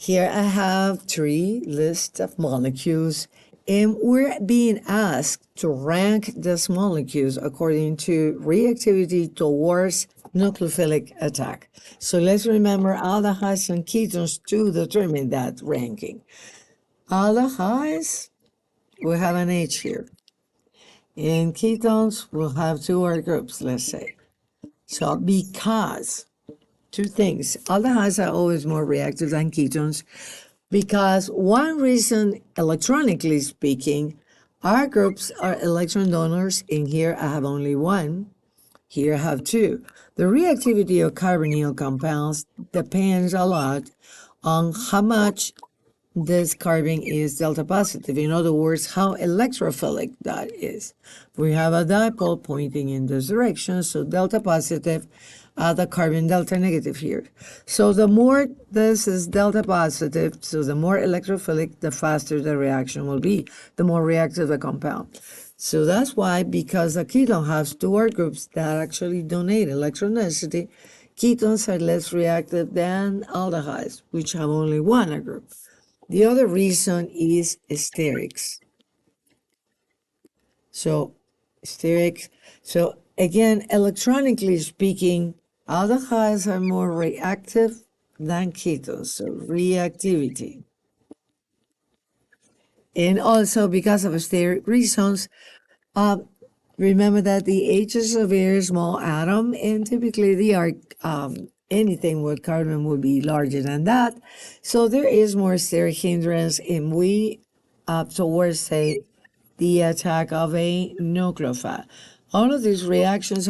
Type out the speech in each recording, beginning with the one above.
Here I have 3 lists of molecules, and we're being asked to rank these molecules according to reactivity towards nucleophilic attack. So let's remember aldehydes and ketones to determine that ranking. Aldehydes, we have an H here. In ketones, we'll have 2 other groups, let's say. So because 2 things, aldehydes are always more reactive than ketones, because one reason, electronically speaking, our groups are electron donors. In here, I have only 1. Here I have 2. The reactivity of carbonyl compounds depends a lot on how much this carbon is delta positive. In other words, how electrophilic that is. We have a dipole pointing in this direction, so delta positive, the carbon delta negative here. So the more this is delta positive, so the more electrophilic, the faster the reaction will be, the more reactive the compound. So that's why, because the ketone has 2 R groups that actually donate electronicity, ketones are less reactive than aldehydes, which have only 1 R group. The other reason is sterics. So sterics. So again, electronically speaking, aldehydes are more reactive than ketones, so reactivity. And also because of steric reasons, remember that the H is a very small atom, and typically they are anything with carbon would be larger than that. So there is more steric hindrance, and we towards, say, the attack of a nucleophile. All of these reactions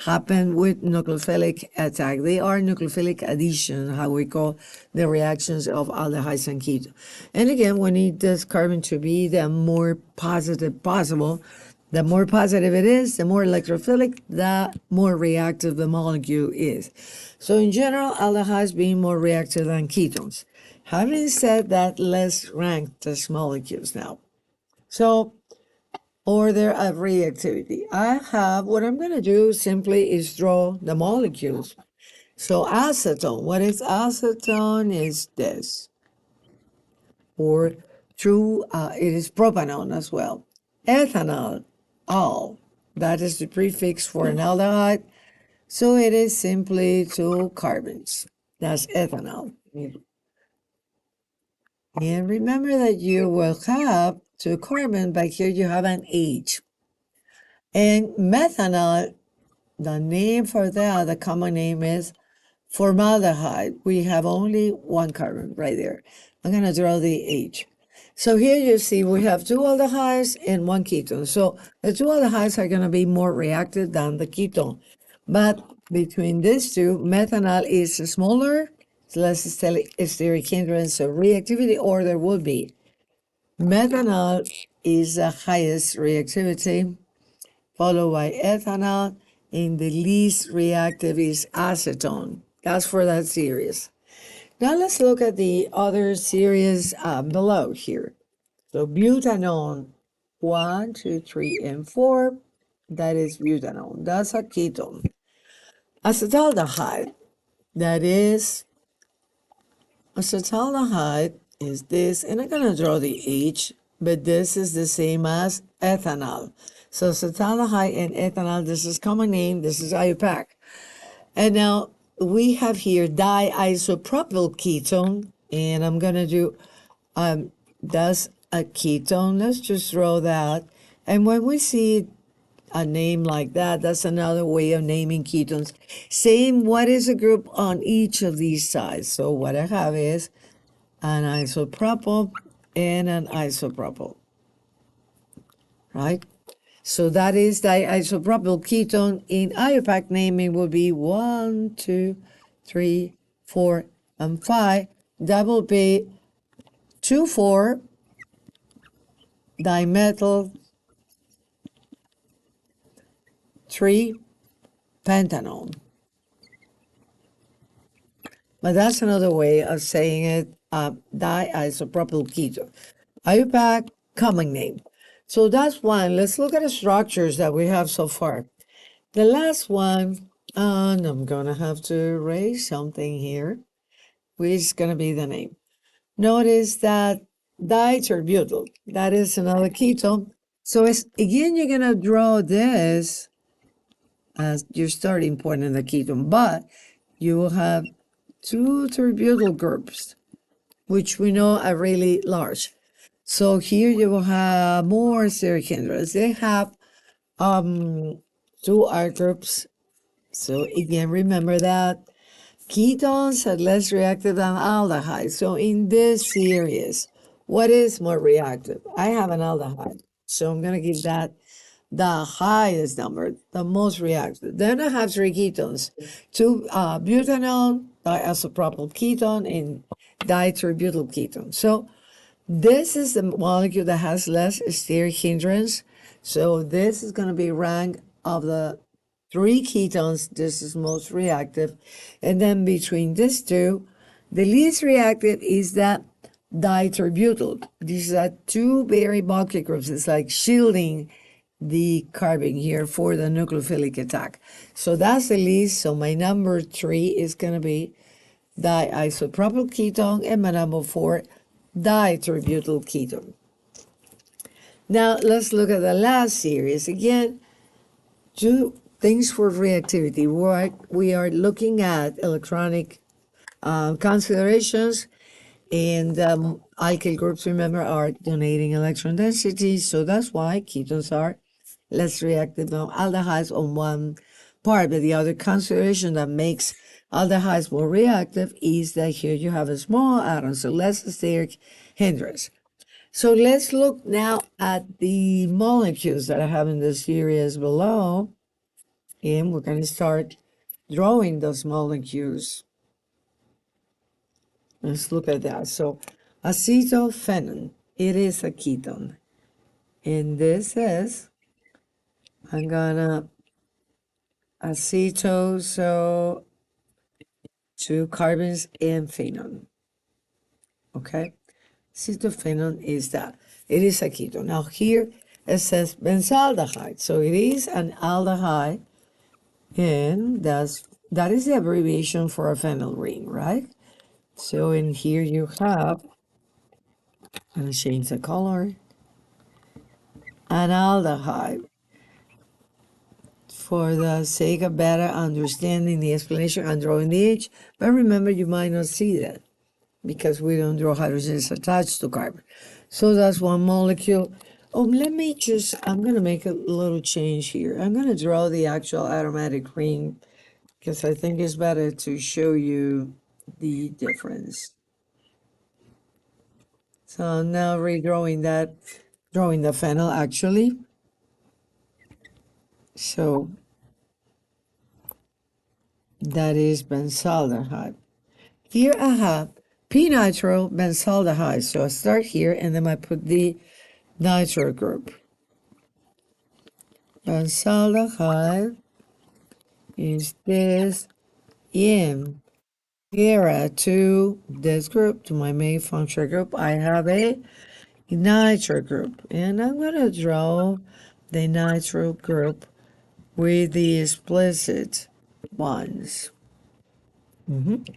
happen with nucleophilic attack. They are nucleophilic addition, how we call the reactions of aldehydes and ketones. And again, we need this carbon to be the more positive possible. The more positive it is, the more electrophilic, the more reactive the molecule is. So in general, aldehydes being more reactive than ketones. Having said that, let's rank these molecules now. So, order of reactivity. What I'm going to do simply is draw the molecules. So acetone, what is acetone is this. Or it is propanone as well. Ethanol, all. That is the prefix for an aldehyde. So it is simply 2 carbons. That's ethanol. And remember that you will have 2 carbons, but here you have an H. And methanol, the name for that, the common name is formaldehyde. We have only 1 carbon right there. I'm going to draw the H. So here you see we have 2 aldehydes and 1 ketone. So the 2 aldehydes are going to be more reactive than the ketone. But between these 2, methanol is smaller, it's less steric hindrance, so reactivity order would be methanol is the highest reactivity, followed by ethanol, and the least reactive is acetone. That's for that series. Now let's look at the other series below here. So butanone, 1, 2, 3, and 4, that is butanone. That's a ketone. Acetaldehyde, acetaldehyde is this, and I'm going to draw the H, but this is the same as ethanol. So acetaldehyde and ethanol, this is common name, this is IUPAC. And now we have here diisopropyl ketone, and I'm going to do, that's a ketone. Let's just draw that. And when we see a name like that, that's another way of naming ketones. Saying what is a group on each of these sides. So what I have is an isopropyl and an isopropyl, right? So that is diisopropyl ketone. In IUPAC naming will be 1, 2, 3, 4, and 5. That will be 2,4 dimethyl 3-pentanone. But that's another way of saying it, diisopropyl ketone. IUPAC, common name. So that's one. Let's look at the structures that we have so far. The last one, and I'm going to have to erase something here, which is going to be the name. notice that diterbutyl, that is another ketone. So it's, again, you're going to draw this as your starting point in the ketone, but you will have two terbutyl groups, which we know are really large. So here you will have more steric hindrance. They have two R groups. So again, remember that ketones are less reactive than aldehydes. So in this series, what is more reactive? I have an aldehyde, so I'm going to give that the highest number, the most reactive. Then I have three ketones, two butanol, diisopropyl ketone, and diterbutyl ketone. So this is the molecule that has less steric hindrance. So this is going to be rank of the three ketones. This is most reactive. And then between these two, the least reactive is that diterbutyl. These are two very bulky groups. It's like shielding the carbon here for the nucleophilic attack. So that's the least. So my number 3 is going to be diisopropyl ketone, and my number 4, diterbutyl ketone. Now let's look at the last series. Again, two things for reactivity. We are looking at electronic considerations, and alkyl groups, remember, are donating electron density, so that's why ketones are less reactive than aldehydes on one part. But the other consideration that makes aldehydes more reactive is that here you have a small atom, so less steric hindrance. So let's look now at the molecules that I have in the series below, and we're going to start drawing those molecules. Let's look at that. So acetophenone, it is a ketone. And this is, I'm gonna aceto, so 2 carbons and phenone. Okay? Acetophenone is that. It is a ketone. Now here it says benzaldehyde. So it is an aldehyde, and that is the abbreviation for a phenyl ring, right? So in here you have, I'm going to change the color, an aldehyde. For the sake of better understanding the explanation, I'm drawing the H, but remember you might not see that because we don't draw hydrogens attached to carbon. So that's one molecule. Oh, I'm going to make a little change here. I'm going to draw the actual aromatic ring because I think it's better to show you the difference. So I'm now redrawing that, drawing the phenyl actually. So that is benzaldehyde. Here I have p-nitro benzaldehyde. So I start here and then I put the nitro group. Benzaldehyde is this in para to this group, to my main functional group. I have a nitro group, and I'm going to draw the nitro group with the explicit bonds. And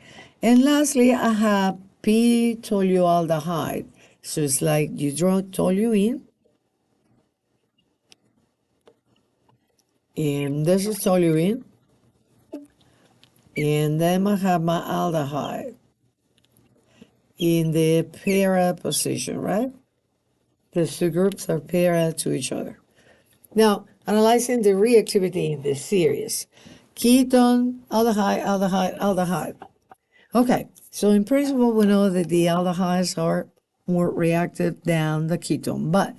lastly, I have p-tolualdehyde. So it's like you draw toluene, and this is toluene, and then I have my aldehyde in the para position, right? These two groups are para to each other. Now, analyzing the reactivity in this series. Ketone, aldehyde, aldehyde, aldehyde. Okay, so in principle, we know that the aldehydes are more reactive than the ketone, but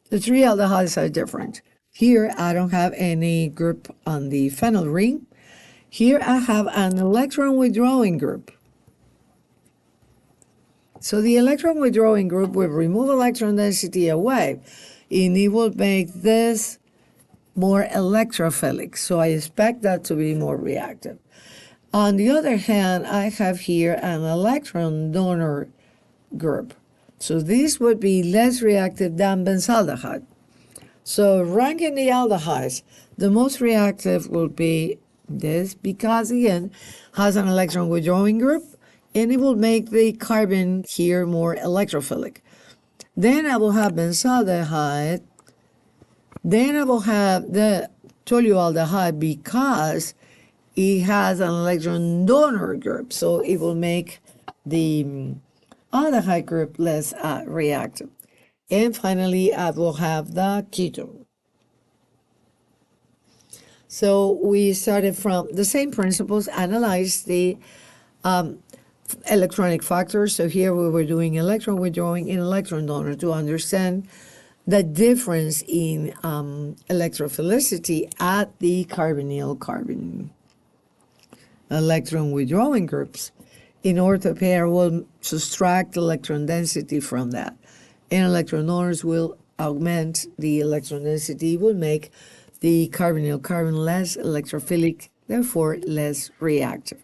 the three aldehydes are different. Here, I don't have any group on the phenyl ring. Here, I have an electron withdrawing group. So the electron withdrawing group will remove electron density away, and it will make this more electrophilic. So I expect that to be more reactive. On the other hand, I have here an electron donor group. So this would be less reactive than benzaldehyde. So ranking the aldehydes, the most reactive will be this because, again, has an electron withdrawing group and it will make the carbon here more electrophilic. Then I will have benzaldehyde. Then I will have the tolualdehyde because it has an electron donor group, so it will make the aldehyde group less reactive. And finally, I will have the ketone. So we started from the same principles, analyze the electronic factors. So here we were doing electron withdrawing and electron donor to understand the difference in electrophilicity at the carbonyl carbon electron withdrawing groups. In ortho pair, we'll subtract electron density from that. And electron donors will augment the electron density, will make the carbonyl carbon less electrophilic, therefore less reactive.